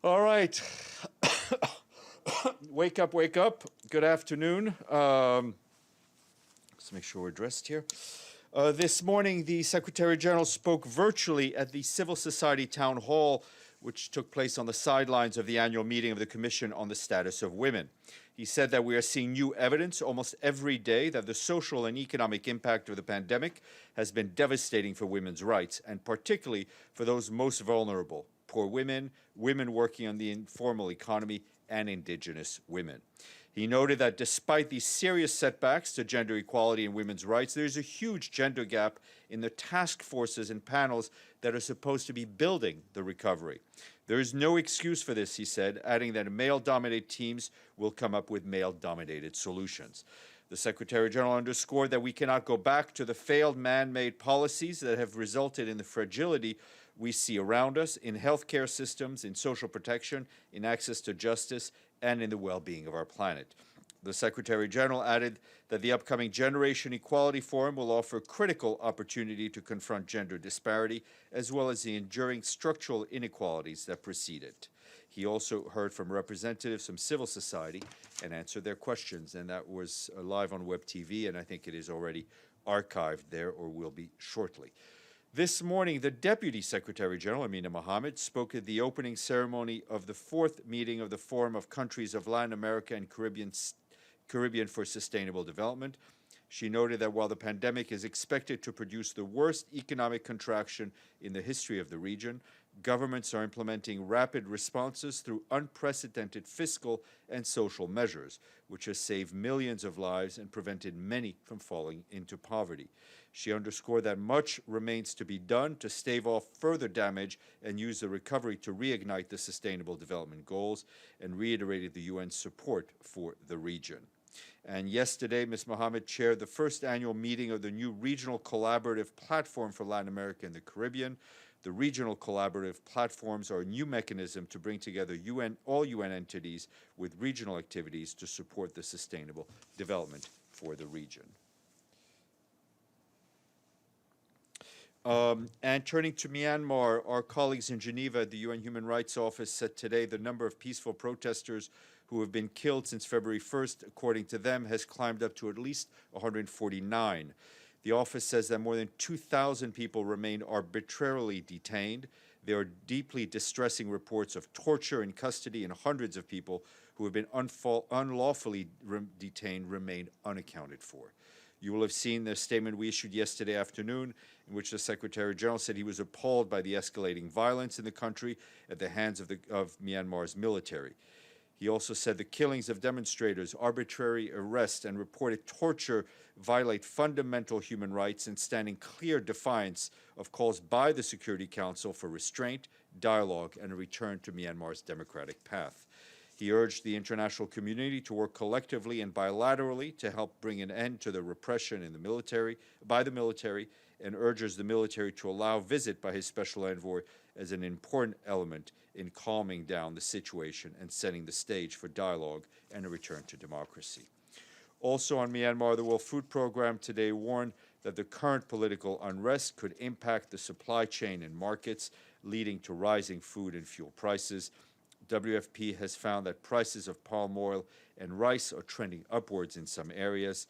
All right. Wake up, wake up. Good afternoon. Let's make sure we're dressed here. This morning, the Secretary General spoke virtually at the Civil Society Townhall, which took place on the sidelines of the annual meeting of the Commission on the Status of Women. He said that we are seeing new evidence almost every day that the social and economic impact of the pandemic has been devastating for women's rights, and particularly for those most vulnerable: poor women, women working on the informal economy, and indigenous women. He noted that despite these serious setbacks to gender equality and women's rights, there's a huge gender gap in the task forces and panels that are supposed to be building the recovery. There is no excuse for this, he said, adding that male-dominated teams will come up with male-dominated solutions. The Secretary General underscored that we cannot go back to the failed man-made policies that have resulted in the fragility we see around us in healthcare systems, in social protection, in access to justice, and in the well-being of our planet. The Secretary General added that the upcoming Generation Equality Forum will offer a critical opportunity to confront gender disparity, as well as the enduring structural inequalities that precede it. He also heard from representatives from civil society and answered their questions, and that was live on Web TV, and I think it is already archived there, or will be shortly. This morning, the Deputy Secretary General, Amina Mohammed, spoke at the opening ceremony of the fourth meeting of the Forum of Countries of Latin America and Caribbean for Sustainable Development. She noted that while the pandemic is expected to produce the worst economic contraction in the history of the region, governments are implementing rapid responses through unprecedented fiscal and social measures, which has saved millions of lives and prevented many from falling into poverty. She underscored that much remains to be done to stave off further damage and use the recovery to reignite the Sustainable Development Goals, and reiterated the UN's support for the region. And yesterday, Ms. Mohammed chaired the first annual meeting of the new Regional Collaborative Platform for Latin America and the Caribbean. The Regional Collaborative Platforms are a new mechanism to bring together all UN entities with regional activities to support the sustainable development for the region. And turning to Myanmar, our colleagues in Geneva at the UN Human Rights Office said today the number of peaceful protesters who have been killed since February 1st, according to them, has climbed up to at least 149. The office says that more than 2,000 people remain arbitrarily detained. There are deeply distressing reports of torture in custody, and hundreds of people who have been unlawfully detained remain unaccounted for. You will have seen the statement we issued yesterday afternoon, in which the Secretary General said he was appalled by the escalating violence in the country at the hands of Myanmar's military. He also said the killings of demonstrators, arbitrary arrest, and reported torture violate fundamental human rights and stand in clear defiance of calls by the Security Council for restraint, dialogue, and a return to Myanmar's democratic path. He urged the international community to work collectively and bilaterally to help bring an end to the repression by the military, and urges the military to allow visit by his special envoy as an important element in calming down the situation and setting the stage for dialogue and a return to democracy. Also on Myanmar, the World Food Programme today warned that the current political unrest could impact the supply chain and markets, leading to rising food and fuel prices. WFP has found that prices of palm oil and rice are trending upwards in some areas.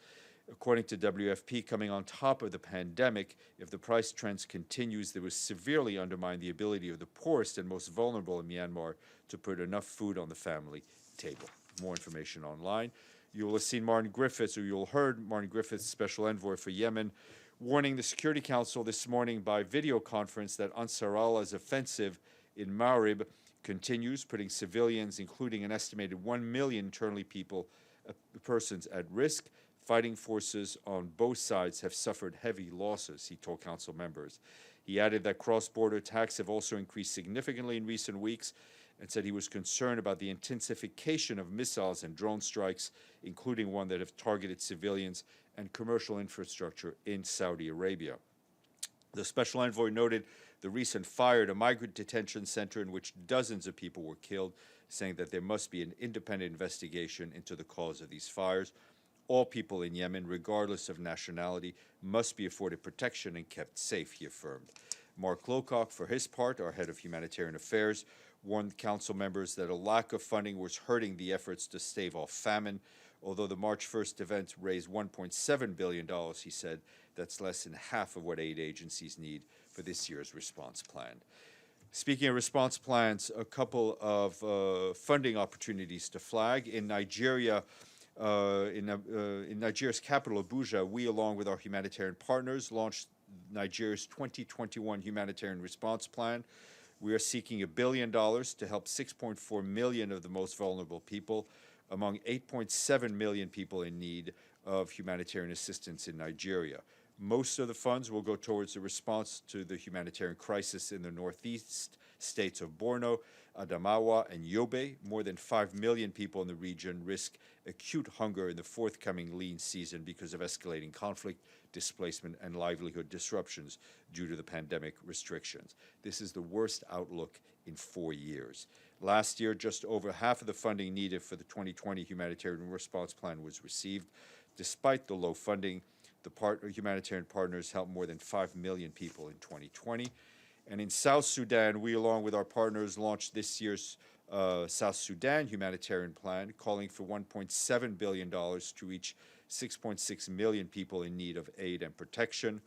According to WFP, coming on top of the pandemic, if the price trends continues, they will severely undermine the ability of the poorest and most vulnerable in Myanmar to put enough food on the family table. More information online. You will have seen Martin Griffiths, or you'll heard Martin Griffiths, Special Envoy for Yemen, warning the Security Council this morning by video conference that Ansar Allah's offensive in Marib continues, putting civilians, including an estimated 1 million internally persons at risk. Fighting forces on both sides have suffered heavy losses, he told council members. He added that cross-border attacks have also increased significantly in recent weeks, and said he was concerned about the intensification of missiles and drone strikes, including one that have targeted civilians and commercial infrastructure in Saudi Arabia. The special envoy noted the recent fire at a migrant detention center in which dozens of people were killed, saying that there must be an independent investigation into the cause of these fires. All people in Yemen, regardless of nationality, must be afforded protection and kept safe, he affirmed. Mark Lowcock, for his part, our head of humanitarian affairs, warned council members that a lack of funding was hurting the efforts to stave off famine. Although the March 1st event raised $1.7 billion, he said that's less than half of what aid agencies need for this year's response plan. Speaking of response plans, a couple of funding opportunities to flag. In Nigeria, in Nigeria's capital, Abuja, we, along with our humanitarian partners, launched Nigeria's 2021 Humanitarian Response Plan. We are seeking $1 billion to help 6.4 million of the most vulnerable people, among 8.7 million people in need of humanitarian assistance in Nigeria. Most of the funds will go towards the response to the humanitarian crisis in the northeast states of Borno, Adamawa, and Yobe. More than 5 million people in the region risk acute hunger in the forthcoming lean season because of escalating conflict, displacement, and livelihood disruptions due to the pandemic restrictions. This is the worst outlook in 4 years. Last year, just over half of the funding needed for the 2020 Humanitarian Response Plan was received. Despite the low funding, the humanitarian partners helped more than 5 million people in 2020. And in South Sudan, we, along with our partners, launched this year's South Sudan Humanitarian Plan, calling for $1.7 billion to reach 6.6 million people in need of aid and protection.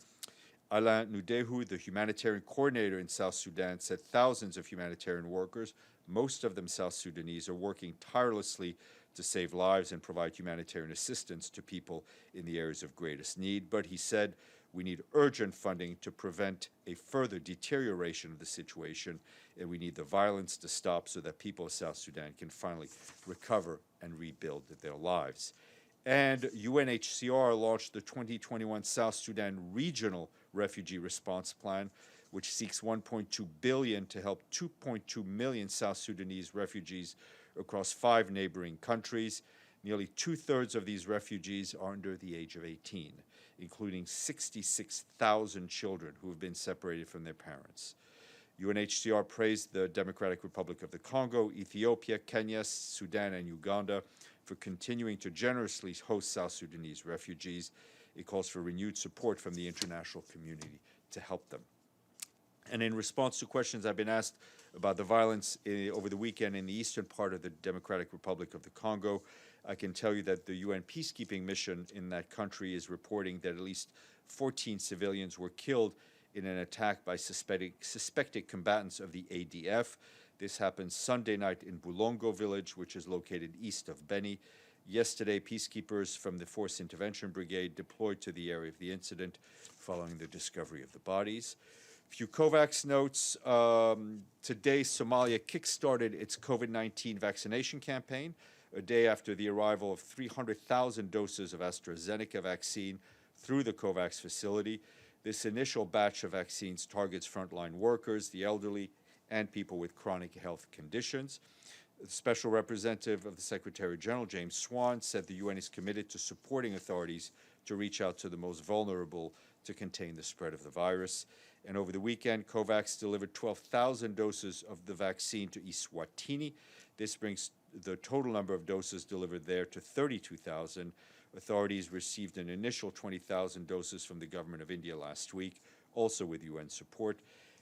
Alain Nudehu, the humanitarian coordinator in South Sudan, said thousands of humanitarian workers, most of them South Sudanese, are working tirelessly to save lives and provide humanitarian assistance to people in the areas of greatest need. But he said we need urgent funding to prevent a further deterioration of the situation, and we need the violence to stop so that people of South Sudan can finally recover and rebuild their lives. And UNHCR launched the 2021 South Sudan Regional Refugee Response Plan, which seeks $1.2 billion to help 2.2 million South Sudanese refugees across 5 neighboring countries. Nearly 2/3 of these refugees are under the age of 18, including 66,000 children who have been separated from their parents. UNHCR praised the Democratic Republic of the Congo, Ethiopia, Kenya, Sudan, and Uganda for continuing to generously host South Sudanese refugees. It calls for renewed support from the international community to help them. And in response to questions I've been asked about the violence over the weekend in the eastern part of the Democratic Republic of the Congo, I can tell you that the UN peacekeeping mission in that country is reporting that at least 14 civilians were killed in an attack by suspected combatants of the ADF. This happened Sunday night in Bulongo village, which is located east of Beni. Yesterday, peacekeepers from the Force Intervention Brigade deployed to the area of the incident following the discovery of the bodies. Few COVAX notes. Today, Somalia kickstarted its COVID-19 vaccination campaign, a day after the arrival of 300,000 doses of AstraZeneca vaccine through the COVAX facility. This initial batch of vaccines targets frontline workers, the elderly, and people with chronic health conditions. The Special Representative of the Secretary General, James Swan, said the UN is committed to supporting authorities to reach out to the most vulnerable to contain the spread of the virus. And over the weekend, COVAX delivered 12,000 doses of the vaccine to Eswatini. This brings the total number of doses delivered there to 32,000. Authorities received an initial 20,000 doses from the government of India last week, also with UN support.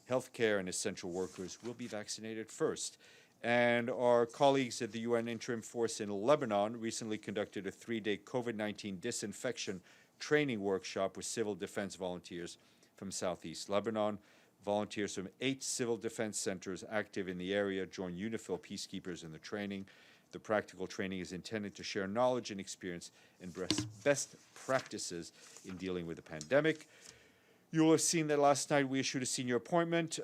Healthcare and essential workers will be vaccinated first. And our colleagues at the UN Interim Force in Lebanon recently conducted a 3-day COVID-19 disinfection training workshop with civil defense volunteers from southeast Lebanon. Volunteers from 8 civil defense centers active in the area joined UNIFIL peacekeepers in the training. The practical training is intended to share knowledge and experience and best practices in dealing with the pandemic. You will have seen that last night we issued a senior appointment.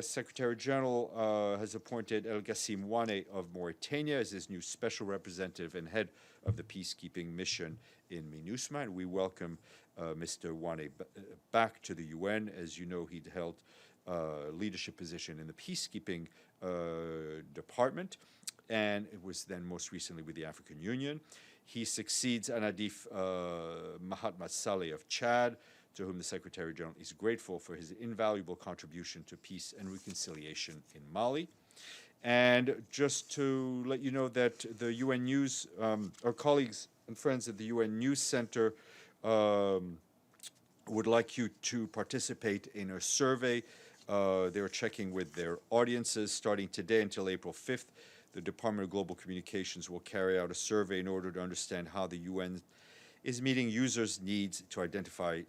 Secretary General has appointed El Ghassim Wane of Mauritania as his new special representative and head of the peacekeeping mission in MINUSMA. And we welcome Mr. Wane back to the UN. As you know, he'd held a leadership position in the peacekeeping department, and it was then most recently with the African Union. He succeeds Anadif Mahatma Saleh of Chad, to whom the Secretary General is grateful for his invaluable contribution to peace and reconciliation in Mali. And just to let you know that the UN News, our colleagues and friends at the UN News Center would like you to participate in a survey They are checking with their audiences. Starting today until April 5th, the Department of Global Communications will carry out a survey in order to understand how the UN is meeting users' needs to identify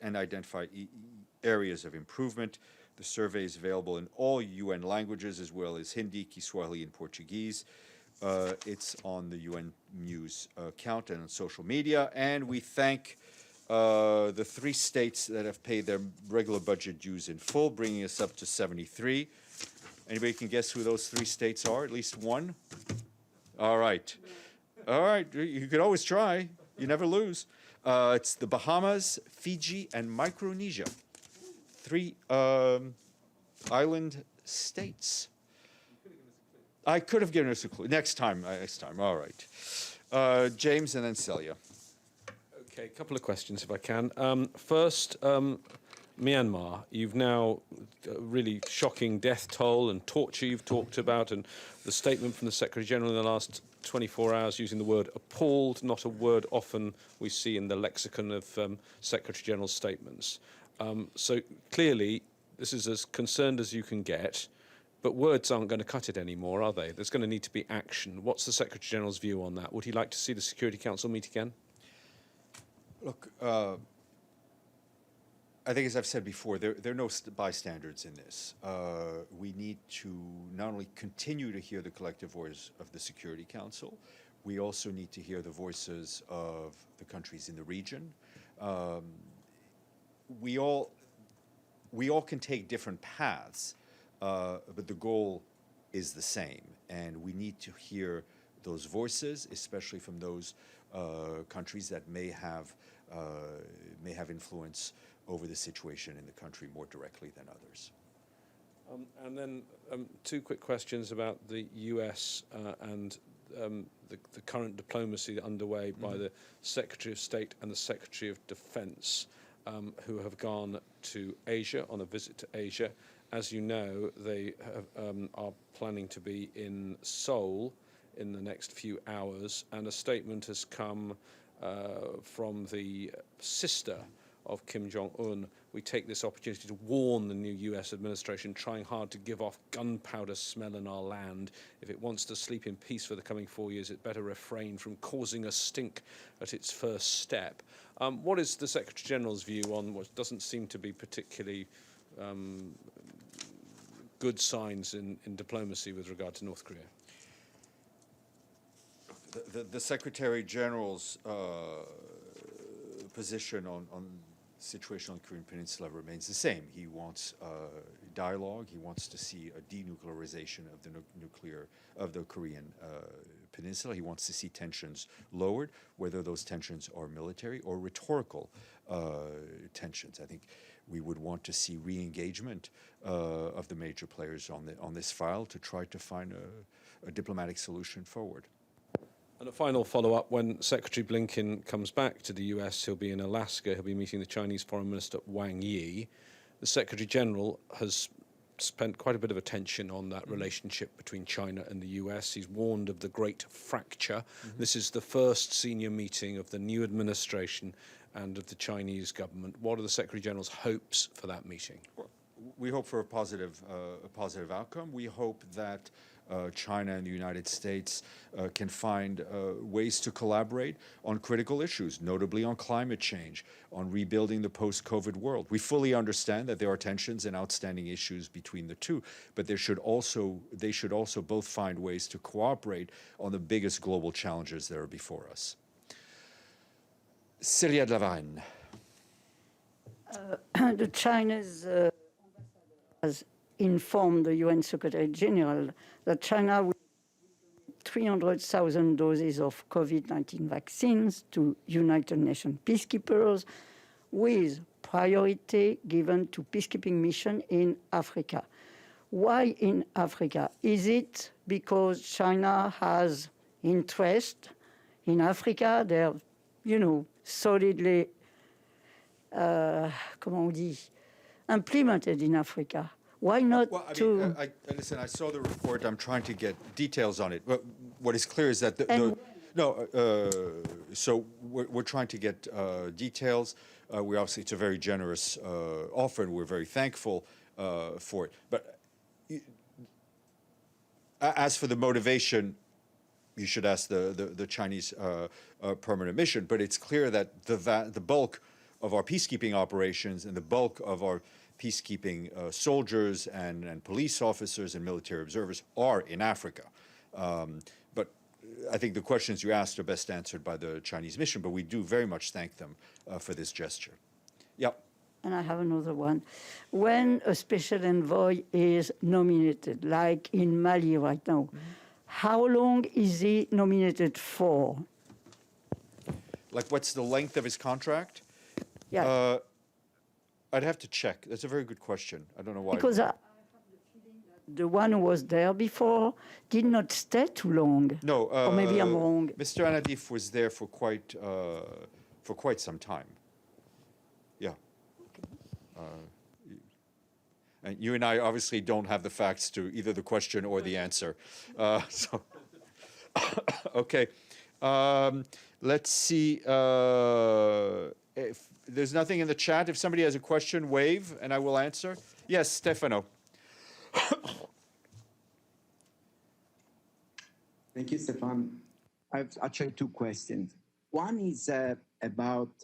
areas of improvement. The survey is available in all UN languages as well as Hindi, Kiswahili, and Portuguese. It's on the UN News account and on social media. And we thank the 3 states that have paid their regular budget dues in full, bringing us up to 73. Anybody can guess who those 3 states are? At least one? All right. All right. You could always try. You never lose. It's the Bahamas, Fiji, and Micronesia. 3 island states. I could have given us a clue. Next time. All right. James and then Celia. Okay, a couple of questions if I can. First, Myanmar. You've now really shocking death toll and torture you've talked about, and the statement from the Secretary-General in the last 24 hours using the word appalled, not a word often we see in the lexicon of Secretary-General statements. So clearly, this is as concerned as you can get, but words aren't going to cut it anymore, are they? There's going to need to be action. What's the Secretary-General's view on that? Would he like to see the Security Council meet again? Look, I think, as I've said before, there are no bystanders in this. We need to not only continue to hear the collective voice of the Security Council, we also need to hear the voices of the countries in the region. We all can take different paths, but the goal is the same, and we need to hear those voices, especially from those countries that may have influence over the situation in the country more directly than others. And then 2 quick questions about the US and the current diplomacy underway by the Secretary of State and the Secretary of Defense, who have gone to Asia on a visit to Asia. As you know, they are planning to be in Seoul in the next few hours, and a statement has come from the sister of Kim Jong-un. We take this opportunity to warn the new US administration trying hard to give off gunpowder smell in our land. If it wants to sleep in peace for the coming 4 years, it better refrain from causing a stink at its first step. What is the Secretary-General's view on what doesn't seem to be particularly good signs in diplomacy with regard to North Korea? The Secretary General's position on situation on the Korean Peninsula remains the same. He wants dialogue. He wants to see a denuclearization of the Korean Peninsula. He wants to see tensions lowered, whether those tensions are military or rhetorical tensions. I think we would want to see re-engagement of the major players on this file to try to find a diplomatic solution forward. And a final follow-up, when Secretary Blinken comes back to the US, he'll be in Alaska, he'll be meeting the Chinese Foreign Minister Wang Yi. The Secretary-General has spent quite a bit of attention on that relationship between China and the US. He's warned of the great fracture. This is the first senior meeting of the new administration and of the Chinese government. What are the Secretary-General's hopes for that meeting? Well, we hope for a positive outcome. We hope that China and the United States can find ways to collaborate on critical issues, notably on climate change, on rebuilding the post-COVID world. We fully understand that there are tensions and outstanding issues between the two, but they should also both find ways to cooperate on the biggest global challenges that are before us. Celia de la Varenne. The Chinese has informed the UN Secretary General that China will donate 300,000 doses of COVID-19 vaccines to United Nations peacekeepers, with priority given to peacekeeping mission in Africa. Why in Africa? Is it because China has interest in Africa? They're, solidly, implemented in Africa. Why not listen, I saw the report. I'm trying to get details on it. But what is clear is that so we're trying to get details. It's a very generous offer, and we're very thankful for it. But as for the motivation, you should ask the Chinese permanent mission. But it's clear that the bulk of our peacekeeping operations and the bulk of our peacekeeping soldiers and police officers and military observers are in Africa. But I think the questions you asked are best answered by the Chinese mission, but we do very much thank them for this gesture. Yep. And I have another one. When a special envoy is nominated, like in Mali right now, how long is he nominated for? Like, what's the length of his contract? Yeah. I'd have to check. That's a very good question. I don't know why. Because I have the feeling that the one who was there before did not stay too long. No. Or maybe I'm wrong. Mr. Anadif was there for quite some time. Yeah. And you and I obviously don't have the facts to either the question or the answer. So, okay. Let's see. If there's nothing in the chat, if somebody has a question, wave, and I will answer. Yes, Stefano. Thank you, Stéphane. I have actually two questions. One is about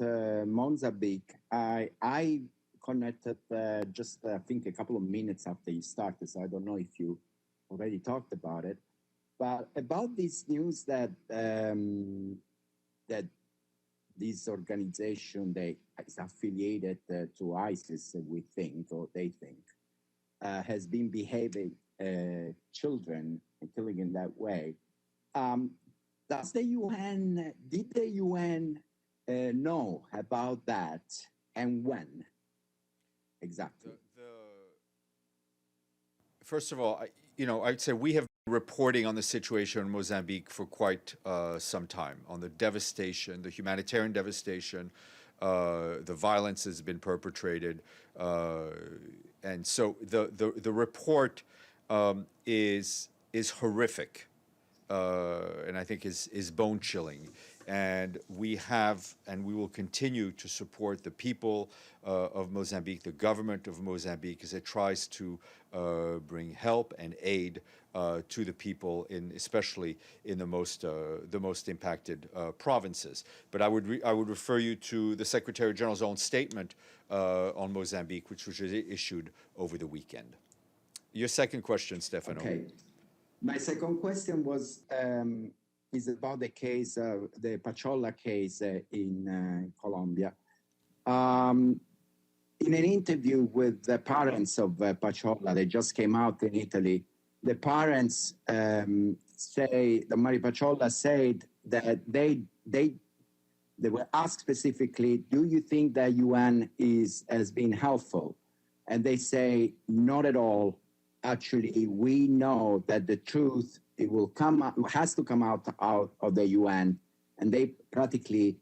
Mozambique. I connected just, I think, a couple of minutes after you started, so I don't know if you already talked about it. But about this news that that this organization that is affiliated to ISIS, we think, or they think, has been behaving children and killing in that way. Does the UN, did the UN know about that, and when exactly? First of all, I'd say we have been reporting on the situation in Mozambique for quite some time, on the devastation, the humanitarian devastation, the violence has been perpetrated, and so the report is horrific, and I think is bone chilling. And we have, and we will continue to support the people of Mozambique, the government of Mozambique, as it tries to bring help and aid to the people, especially in the most impacted provinces. But I would refer you to the Secretary General's own statement on Mozambique, which was issued over the weekend. Your second question, Stefano. Okay. My second question was is about the case, the Pachola case in Colombia. In an interview with the parents of Pachola, they just came out in Italy, the parents say, the Mari Pachola said that they were asked specifically, do you think that UN has been helpful? And they say, not at all. Actually, we know that the truth, it will come out, has to come out of the UN, and they practically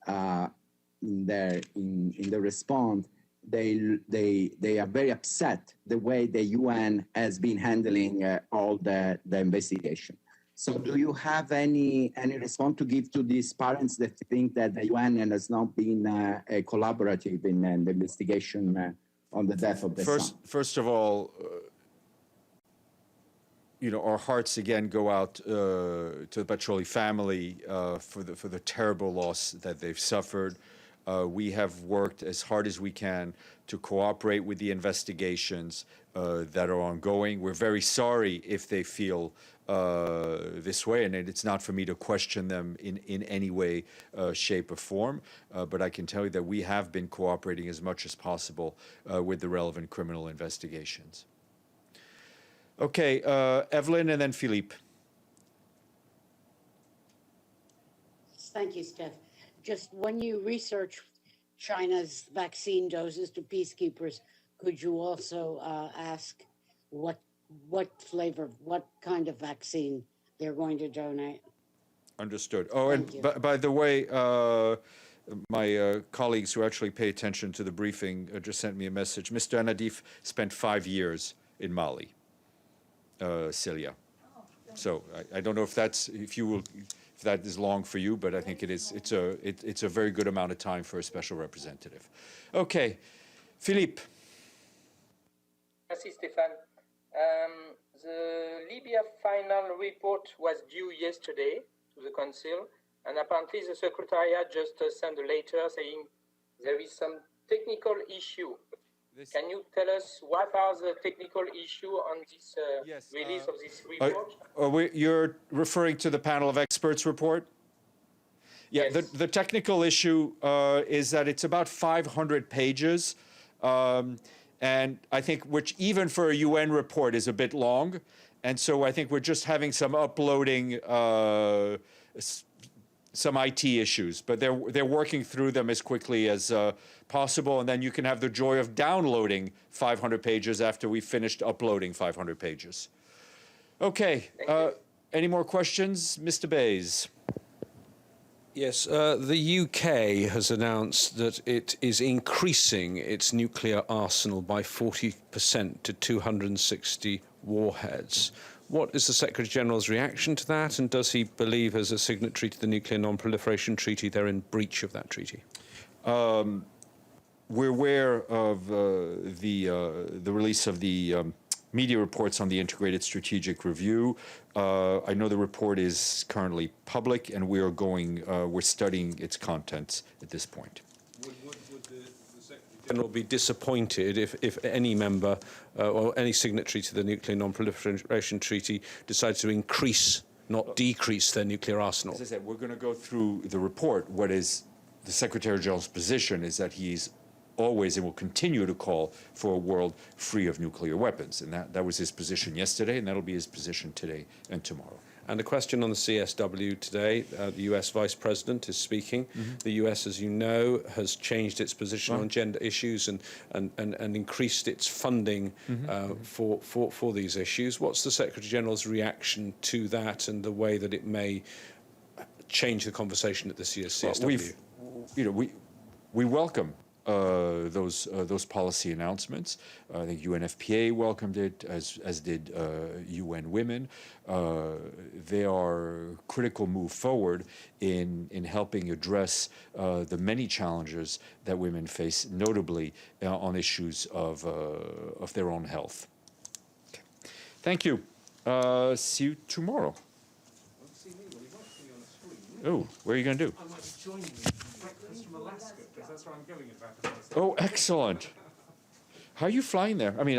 in the response, they are very upset the way the UN has been handling all the investigation. So, do you have any response to give to these parents that think that the UN has not been collaborative in the investigation on the death of the son? First of all. Our hearts again go out to the Pacholi family for the terrible loss that they've suffered. We have worked as hard as we can to cooperate with the investigations that are ongoing. We're very sorry if they feel this way, and it's not for me to question them in any way, shape, or form. But I can tell you that we have been cooperating as much as possible with the relevant criminal investigations. Okay, Evelyn and then Philippe. Thank you, Steph. Just when you research China's vaccine doses to peacekeepers, could you also ask what flavor, what kind of vaccine they're going to donate? Understood. Oh, and by the way, my colleagues who actually pay attention to the briefing just sent me a message. Mr. Anadif spent 5 years in Mali. Celia. So I don't know if that is long for you, but I think it is. It's a very good amount of time for a special representative. Okay, Philippe. Merci, Stéphane. The Libya final report was due yesterday to the Council, and apparently the Secretariat just sent a letter saying there is some technical issue. Can you tell us what are the technical issues on this release of this report? You're referring to the panel of experts report? Yeah, Yes. the technical issue is that it's about 500 pages, and I think which even for a UN report is a bit long, and so I think we're just having some uploading, some IT issues, but they're working through them as quickly as possible, and then you can have the joy of downloading 500 pages after we've finished uploading 500 pages. Okay, any more questions? Mr. Bays. Yes, the UK has announced that it is increasing its nuclear arsenal by 40% to 260 warheads. What is the Secretary-General's reaction to that, and does he believe, as a signatory to the Nuclear Non-Proliferation Treaty, they're in breach of that treaty? We're aware of the release of the media reports on the Integrated Strategic Review. I know the report is currently public, and we're studying its contents at this point. Would the Secretary-General be disappointed if any member or any signatory to the Nuclear Non-Proliferation Treaty decides to increase, not decrease, their nuclear arsenal? As I said, we're going to go through the report. What is the Secretary-General's position is that he's always and will continue to call for a world free of nuclear weapons. And that was his position yesterday, and that'll be his position today and tomorrow. And a question on the CSW today. The US Vice President is speaking. The US, as you know, has changed its position on gender issues and increased its funding for these issues. What's the Secretary-General's reaction to that and the way that it may change the conversation at this year's CSW? Well, we welcome those policy announcements. I think UNFPA welcomed it, as did UN Women. They are a critical move forward in helping address the many challenges that women face, notably on issues of their own health. Okay. Thank you. See you tomorrow. Oh, what are you going to do? I might be joining you for breakfast from Alaska, because that's where I'm going in about a month's Oh, excellent. How are you flying there? I mean,